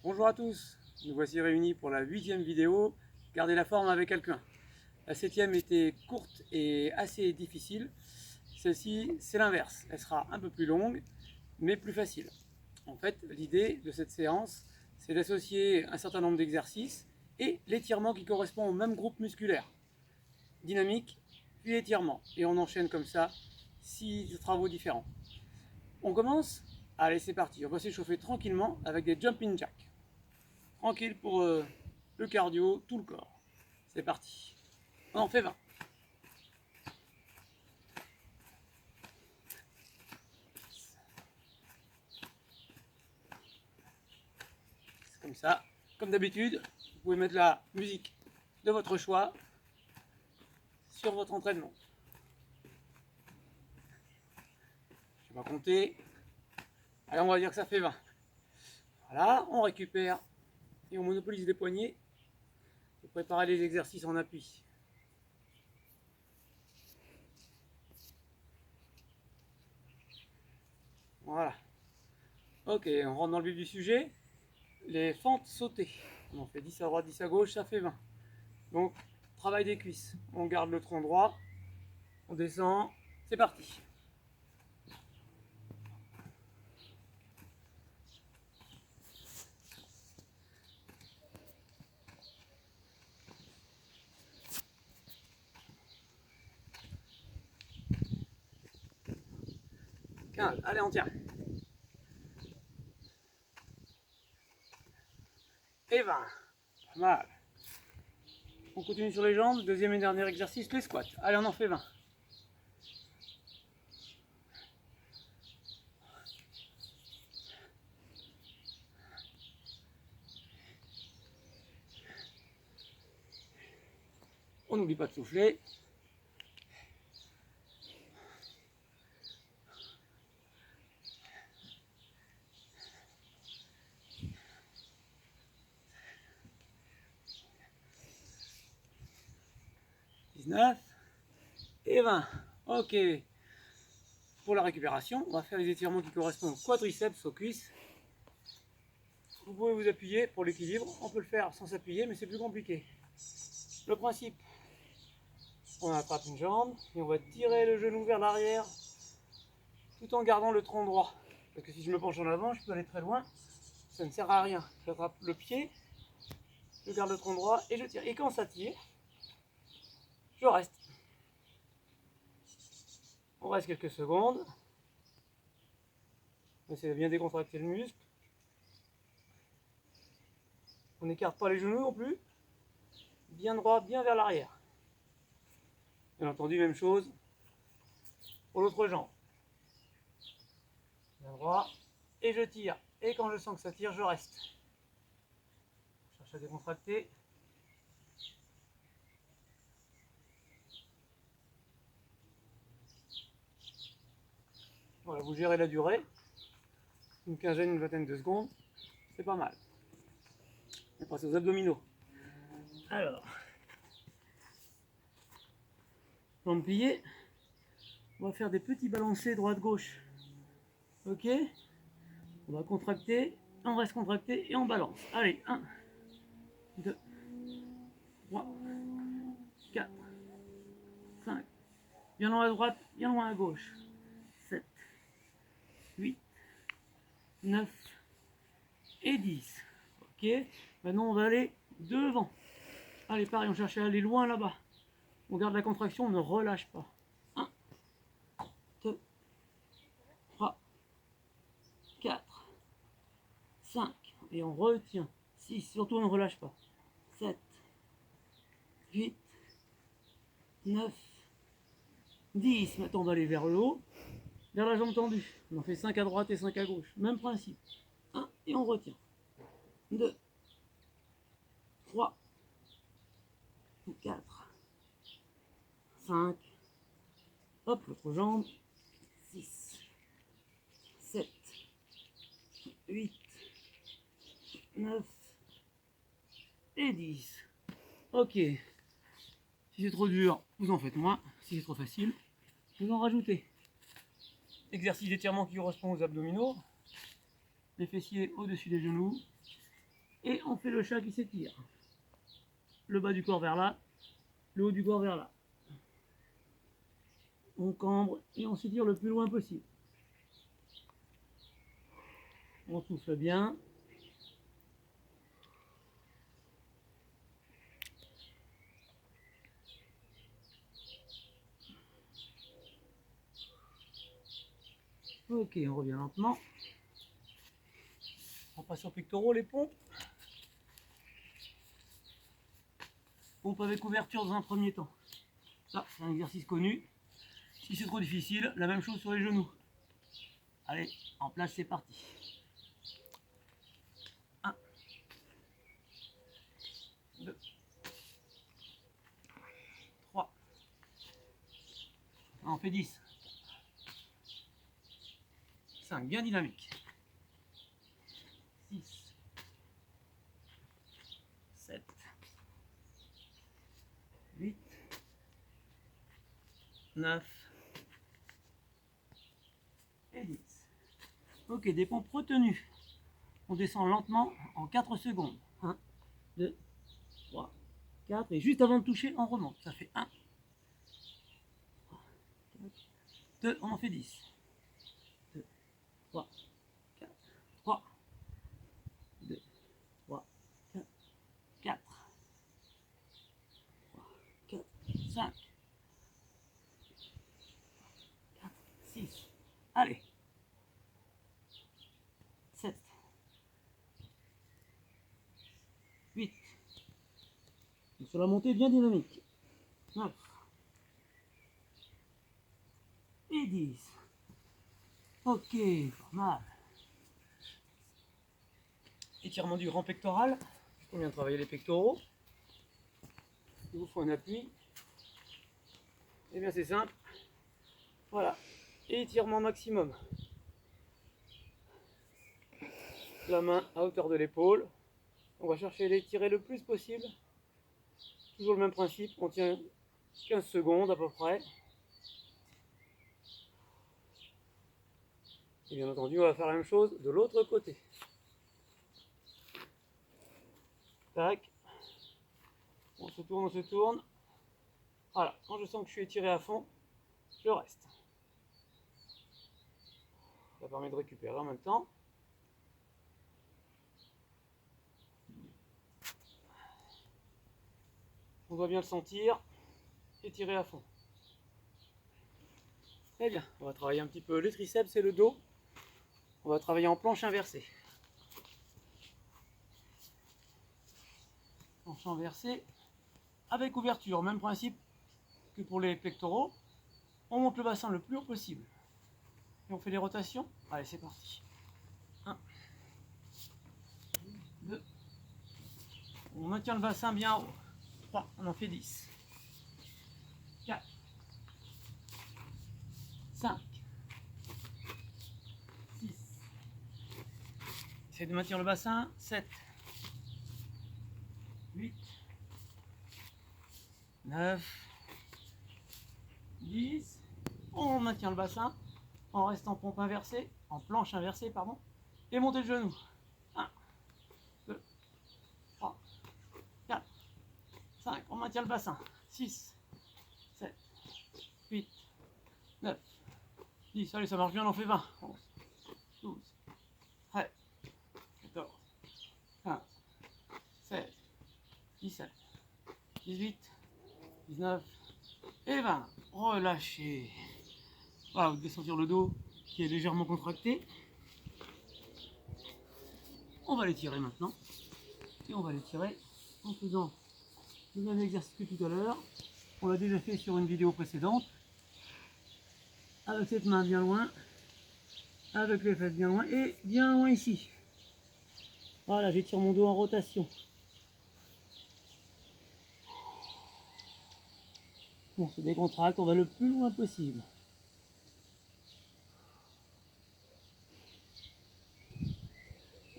Bonjour à tous, nous voici réunis pour la 8e vidéo, garder la forme avec quelqu'un. La 7e était courte et assez difficile. Celle-ci, c'est l'inverse, elle sera un peu plus longue, mais plus facile. En fait, l'idée de cette séance, c'est d'associer un certain nombre d'exercices et l'étirement qui correspond au même groupe musculaire. Dynamique, puis étirement. Et on enchaîne comme ça 6 travaux différents. On commence. Allez, c'est parti, on va s'échauffer tranquillement avec des jumping jacks. Tranquille pour le cardio, tout le corps. C'est parti. On en fait 20. C'est comme ça. Comme d'habitude, vous pouvez mettre la musique de votre choix sur votre entraînement. Je vais pas compter. Allez, on va dire que ça fait 20. Voilà, on récupère et on monopolise les poignets pour préparer les exercices en appui. Voilà. Ok, on rentre dans le vif du sujet. Les fentes sautées. On en fait 10 à droite, 10 à gauche, ça fait 20. Donc, travail des cuisses. On garde le tronc droit. On descend. C'est parti. Allez, on tient. Et 20. Pas mal. On continue sur les jambes. Deuxième et dernier exercice, les squats. Allez, on en fait 20. On n'oublie pas de souffler. Et 20. Ok. Pour la récupération, on va faire les étirements qui correspondent aux quadriceps, aux cuisses. Vous pouvez vous appuyer pour l'équilibre. On peut le faire sans s'appuyer, mais c'est plus compliqué. Le principe, on attrape une jambe et on va tirer le genou vers l'arrière tout en gardant le tronc droit. Parce que si je me penche en avant, je peux aller très loin. Ça ne sert à rien. J'attrape le pied, je garde le tronc droit et je tire. Et quand ça tire, je reste. On reste quelques secondes. On essaie de bien décontracter le muscle. On n'écarte pas les genoux non plus. Bien droit, bien vers l'arrière. Bien entendu, même chose pour l'autre jambe. Bien droit, et je tire. Et quand je sens que ça tire, je reste. Je cherche à décontracter. Voilà, vous gérez la durée. Une quinzaine, une vingtaine de secondes. C'est pas mal. On passe aux abdominaux. Alors, jambes pliées. On va faire des petits balancés droite-gauche. Ok? On va contracter, on reste contracté et on balance. Allez, 1, 2, 3, 4, 5. Bien loin à droite, bien loin à gauche. 7, 8, 9 et 10. Ok? Maintenant, on va aller devant. Allez, pareil, on cherche à aller loin là-bas. On garde la contraction, on ne relâche pas. 1, 2, 3, 4, 5. Et on retient. 6, surtout on ne relâche pas. 7, 8, 9, 10. Maintenant, on va aller vers le haut, vers la jambe tendue. On en fait 5 à droite et 5 à gauche. Même principe. 1 et on retient. 2, 3, 4, 5. Hop, l'autre jambe. 6, 7, 8, 9 et 10. Ok. Si c'est trop dur, vous en faites moins. Si c'est trop facile, vous en rajoutez. Exercice d'étirement qui correspond aux abdominaux. Les fessiers au-dessus des genoux. Et on fait le chat qui s'étire. Le bas du corps vers là, le haut du corps vers là. On cambre et on s'étire le plus loin possible. On souffle bien. Ok, on revient lentement. On passe aux pectoraux, les pompes. Pompe avec ouverture dans un premier temps. Ça, c'est un exercice connu. Si c'est trop difficile, la même chose sur les genoux. Allez, en place, c'est parti. 1, 2, 3. On fait 10. 5, bien dynamique. 6, 7, 8, 9 et 10. Ok, des pompes retenues. On descend lentement en 4 secondes. 1, 2, 3, 4. Et juste avant de toucher, on remonte. Ça fait 1, 2, on en fait 10. 2, 3, 4, 3, 2, 3, 4, 4, 3, 4, 5, 4, 6. Allez. 7, 8. Et sur la montée, bien dynamique. 9 et 10. Ok, pas mal. Étirement du grand pectoral. On vient de travailler les pectoraux. Il vous faut un appui. Et bien c'est simple. Voilà. Et étirement maximum. La main à hauteur de l'épaule. On va chercher à l'étirer le plus possible. Toujours le même principe. On tient 15 secondes à peu près. Et bien entendu, on va faire la même chose de l'autre côté. Tac. On se tourne, on se tourne. Voilà. Quand je sens que je suis étiré à fond, je reste. Ça permet de récupérer en même temps. On doit bien le sentir. Étirer à fond. Très bien. On va travailler un petit peu les triceps et le dos. On va travailler en planche inversée. Planche inversée avec ouverture. Même principe que pour les pectoraux. On monte le bassin le plus haut possible. Et on fait les rotations. Allez, c'est parti. 1, 2. On maintient le bassin bien haut. 3, on en fait 10. 4, 5, 6. Essayez de maintenir le bassin. 7, 8, 9, 10. On maintient le bassin. On reste en pompe inversée, en planche inversée, pardon. Et montez le genou. 1, 2, 3, 4, 5. On maintient le bassin. 6, 7, 8, 9, 10. Allez, ça marche bien, on en fait 20. 11, 12, 13, 14, 15, 16, 17, 18, 19 et 20. Relâchez. Voilà, vous devez sentir le dos qui est légèrement contracté. On va l'étirer maintenant. Et on va l'étirer en faisant le même exercice que tout à l'heure. On l'a déjà fait sur une vidéo précédente. Avec cette main bien loin. Avec les fesses bien loin. Et bien loin ici. Voilà, j'étire mon dos en rotation. On se décontracte, on va le plus loin possible.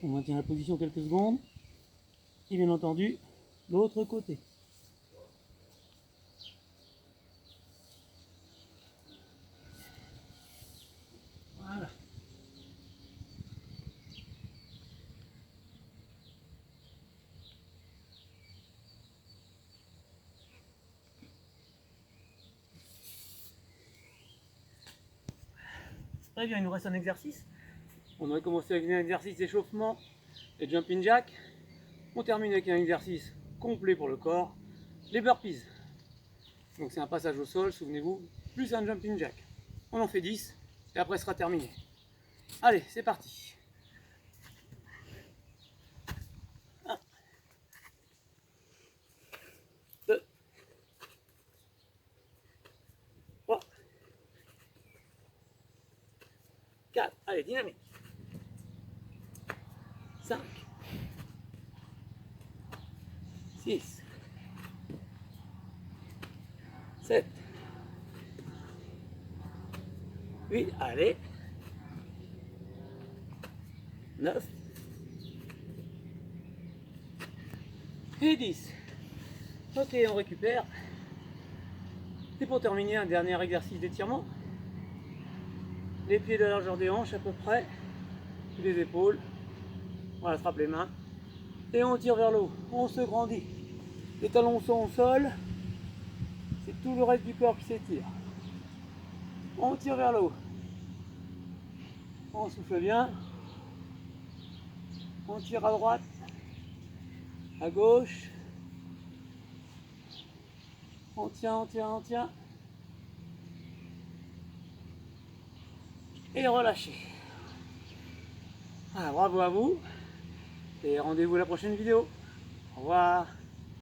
On maintient la position quelques secondes. Et bien entendu, l'autre côté. Voilà. Très bien, il nous reste un exercice. On aurait commencé avec un exercice d'échauffement et jumping jack. On termine avec un exercice complet pour le corps, les burpees. Donc c'est un passage au sol, souvenez-vous, plus un jumping jack. On en fait 10 et après ce sera terminé. Allez, c'est parti. 1, 2, 3, 4, allez, dynamique. 5, 6, 7, 8, allez, 9 et 10. Ok, on récupère. Et pour terminer, un dernier exercice d'étirement. Les pieds de la largeur des hanches à peu près, les épaules. On attrape les mains et on tire vers le haut. On se grandit. Les talons sont au sol. C'est tout le reste du corps qui s'étire. On tire vers le haut. On souffle bien. On tire à droite, à gauche. On tient, on tient, on tient. Et relâchez. Voilà, bravo à vous. Et rendez-vous à la prochaine vidéo. Au revoir.